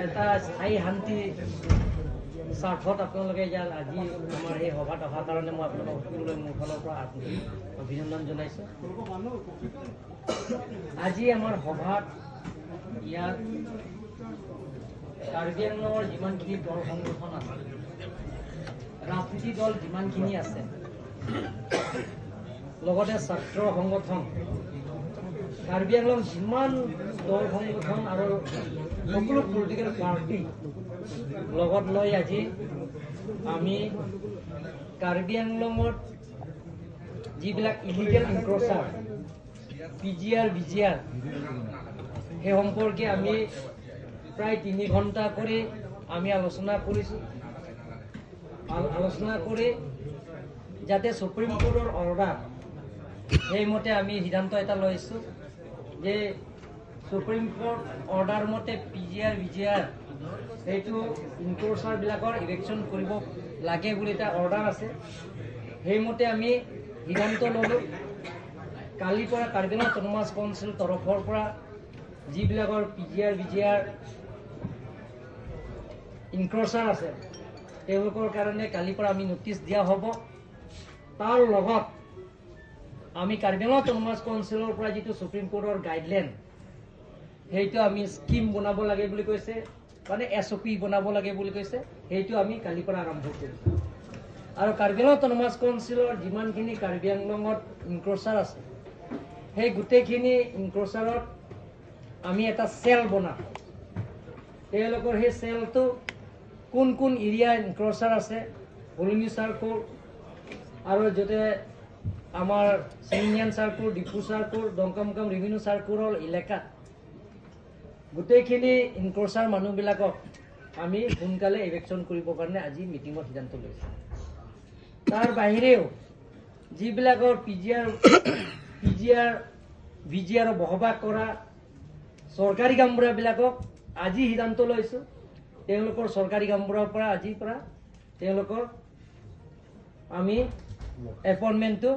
এটা স্থায়ী শান্তি স্বাৰ্থত আপোনালোকে ইয়াত আজি আমাৰ এই সভাত অহাৰ কাৰণে মই আপোনালোকক সকলোলৈ মোৰ ফালৰ পৰা অভিনন্দন জনাইছোঁ। আজি আমাৰ সভাত ইয়াত কাৰ্বি আংলঙৰ যিমানখিনি দল সংগঠন আছে, ৰাজনীতি দল যিমানখিনি আছে, লগতে ছাত্ৰ সংগঠন, কাৰ্বি আংলং যিমান দল সংগঠন আৰু সকলো পলিটিকেল পাৰ্টি লগত লৈ আজি আমি কাৰ্বি আংলঙত যিবিলাক ইলিগেল ইনক্ৰচাৰ PGR BGR সেই সম্পৰ্কে আমি প্ৰায় 3 ঘণ্টা কৰি আমি আলোচনা কৰিছোঁ। আলোচনা কৰি যাতে সুপ্ৰিম কোৰ্টৰ অৰ্ডাৰ সেইমতে আমি সিদ্ধান্ত এটা লৈছোঁ যে সুপ্ৰিম কোৰ্ট অৰ্ডাৰ মতে PGR BGR সেইটো ইনক্ৰচাৰবিলাকৰ ইলেকশ্যন কৰিব লাগে বুলি এটা অৰ্ডাৰ আছে। সেইমতে আমি সিদ্ধান্ত ল'লোঁ কালিৰ পৰা কাৰ্বি আংলং অট'নমাছ কাউন্সিল তৰফৰ পৰা যিবিলাকৰ PGR BGR ইনক্ৰচাৰ আছে তেওঁলোকৰ কাৰণে কালিৰ পৰা আমি নটিচ দিয়া হ'ব। তাৰ লগত আমি কাৰ্বি আংলং অট'নমাছ কাউন্সিলৰ পৰা যিটো সুপ্ৰিম কোৰ্টৰ গাইডলাইন সেইটো আমি স্কিম বনাব লাগে বুলি কৈছে, মানে SOP বনাব লাগে বুলি কৈছে, সেইটো আমি কালিৰ পৰা আৰম্ভ কৰিম। আৰু কাৰ্বি আংলং অট'নমাছ কাউন্সিলৰ যিমানখিনি কাৰ্বি আংলঙত ইনক্ৰচাৰ আছে সেই গোটেইখিনি ইনক্ৰচাৰত আমি এটা চেল বনাম। তেওঁলোকৰ সেই চেলটো কোন কোন এৰিয়া ইনক্ৰচাৰ আছে, হলুনি চাৰ্কুল আৰু য'তে আমাৰ চেইনিয়ান চাৰ্কুল, ডিপু চাৰ্কুল, দংকামকাম ৰেভিনিউ চাৰ্কুলৰ এলেকাত গোটেইখিনি ইনক্ৰচাৰ মানুহবিলাকক আমি সোনকালে ইলেকশ্যন কৰিবৰ কাৰণে আজি মিটিঙত সিদ্ধান্ত লৈছোঁ। তাৰ বাহিৰেও যিবিলাকৰ PGR BGR বসবাস কৰা চৰকাৰী গাঁওবুঢ়াবিলাকক আজি সিদ্ধান্ত লৈছোঁ তেওঁলোকৰ চৰকাৰী গাঁওবুঢ়াৰ পৰা আজিৰ পৰা তেওঁলোকৰ আমি এপইণ্টমেণ্টটো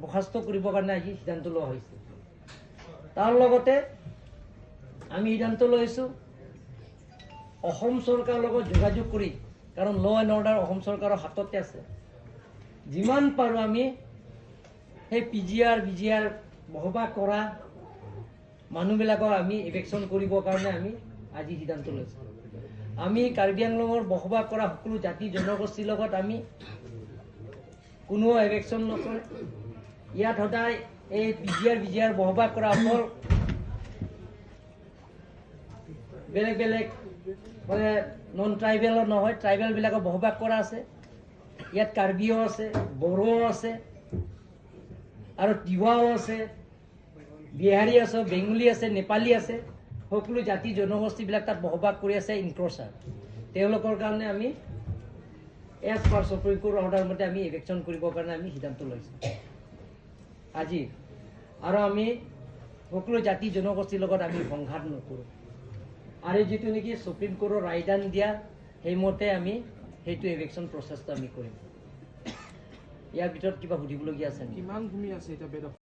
বৰ্খাস্ত কৰিবৰ কাৰণে আজি সিদ্ধান্ত লোৱা হৈছে। তাৰ লগতে আমি সিদ্ধান্ত লৈছোঁ অসম চৰকাৰৰ লগত যোগাযোগ কৰি, কাৰণ ল এণ্ড অৰ্ডাৰ অসম চৰকাৰৰ হাততে আছে, যিমান পাৰোঁ আমি সেই PGR BGR বসবাস কৰা মানুহবিলাকক আমি ইলেকশ্যন কৰিবৰ কাৰণে আমি আজি সিদ্ধান্ত লৈছোঁ। আমি কাৰ্বি আংলঙৰ বসবাস কৰা সকলো জাতি জনগোষ্ঠীৰ লগত আমি কোনো ইলেকশ্যন নকৰে। ইয়াত সদায় এই PGR BGR বসবাস কৰা অকল বেলেগ বেলেগ মানে নন ট্ৰাইবেলৰ নহয়, ট্ৰাইবেলবিলাকক বসবাস কৰা আছে। ইয়াত কাৰ্বিও আছে, বড়ো আছে আৰু তিৱাও আছে, বিহাৰী আছে, বেংগলী আছে, নেপালী আছে, সকলো জাতি জনগোষ্ঠীবিলাক তাত বসবাস কৰি আছে ইনক্ৰচাৰ। তেওঁলোকৰ কাৰণে আমি as per Supreme Court order মতে আমি ইলেকশ্যন কৰিবৰ কাৰণে আমি সিদ্ধান্ত লৈছোঁ আজি। আৰু আমি সকলো জাতি জনগোষ্ঠীৰ লগত আমি সংঘাত নকৰোঁ। আৰু যিটো নেকি সুপ্ৰিম কোৰ্টৰ ৰায়দান দিয়া সেইমতে আমি সেইটো ইলেকশ্যন প্ৰচেছটো আমি কৰিম। ইয়াৰ ভিতৰত কিবা সুধিবলগীয়া আছে নেকি? কিমান ভূমি আছে এতিয়া